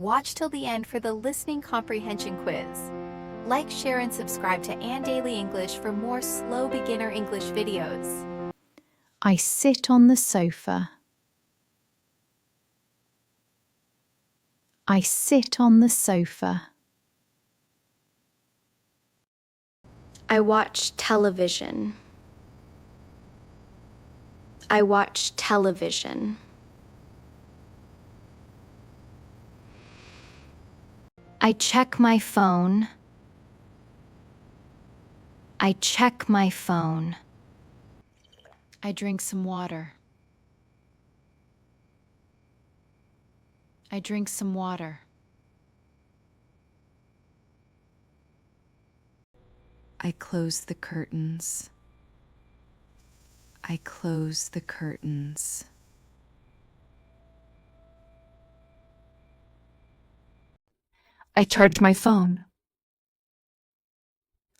Watch till the end for the listening comprehension quiz. Like, share, and subscribe to Ann Daily English for more slow beginner English videos. I sit on the sofa. I sit on the sofa. I watch television. I watch television. I check my phone. I check my phone. I drink some water. I drink some water. I close the curtains. I close the curtains. I charge my phone.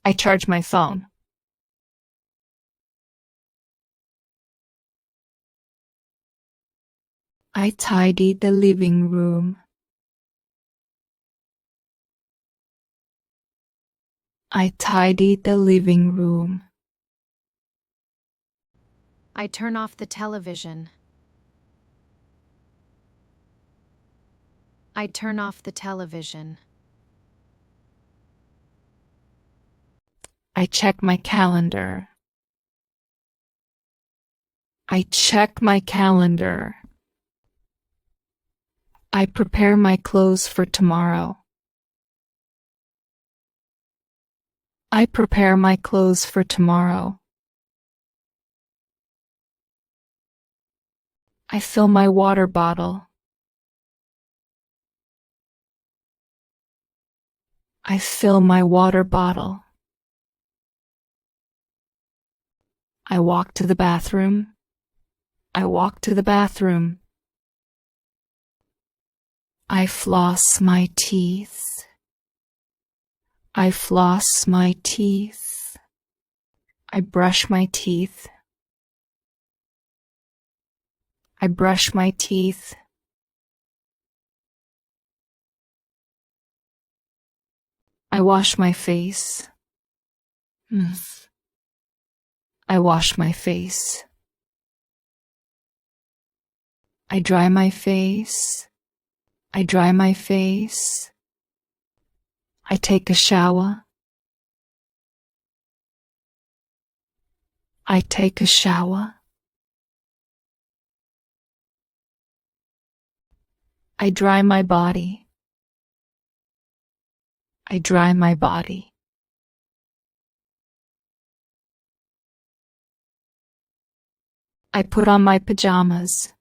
I charge my phone. I tidy the living room. I tidy the living room. I turn off the television. I turn off the television. I check my calendar. I check my calendar. I prepare my clothes for tomorrow. I prepare my clothes for tomorrow. I fill my water bottle. I fill my water bottle. I walk to the bathroom. I walk to the bathroom. I floss my teeth. I floss my teeth. I brush my teeth. I brush my teeth. I wash my face. I wash my face. I dry my face. I dry my face. I take a shower. I take a shower. I dry my body. I dry my body. I put on my pajamas.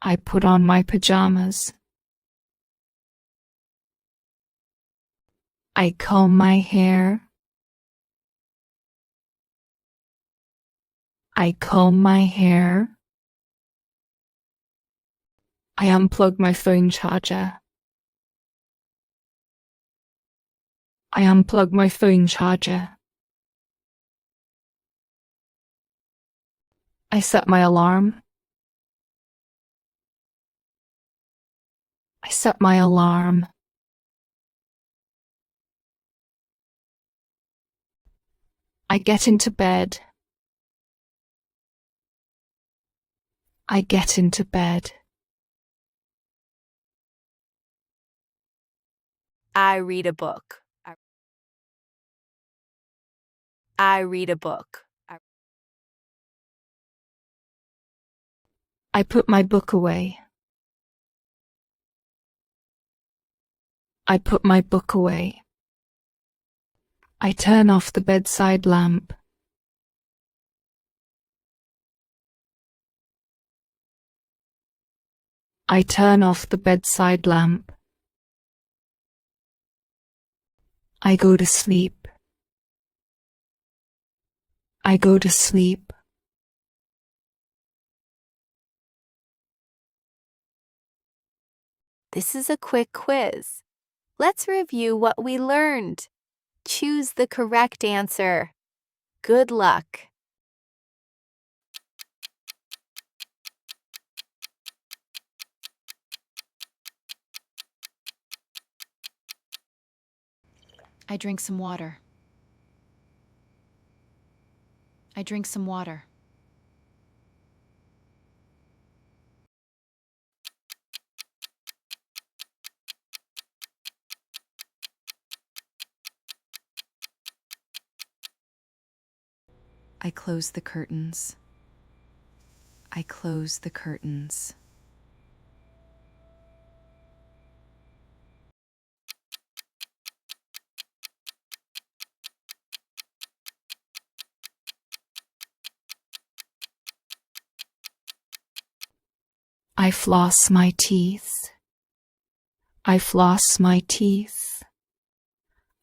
I put on my pajamas. I comb my hair. I comb my hair. I unplug my phone charger. I unplug my phone charger. I set my alarm. I set my alarm. I get into bed. I get into bed. I read a book. I read a book. I put my book away. I put my book away. I turn off the bedside lamp. I turn off the bedside lamp. I go to sleep. I go to sleep. This is a quick quiz. Let's review what we learned. Choose the correct answer. Good luck. I drink some water. I drink some water. I close the curtains. I close the curtains. I floss my teeth. I floss my teeth.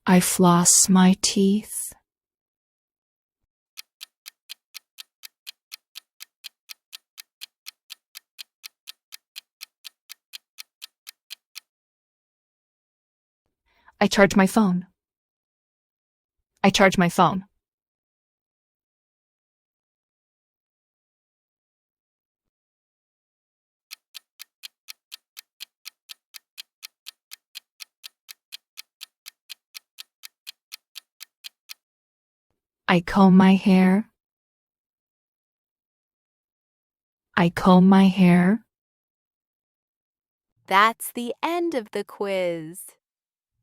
I floss my teeth. I charge my phone. I charge my phone. I comb my hair. I comb my hair. That's the end of the quiz.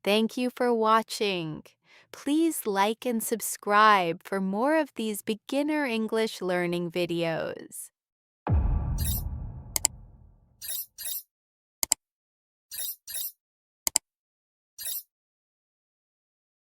Thank you for watching. Please like and subscribe for more of these beginner English learning videos.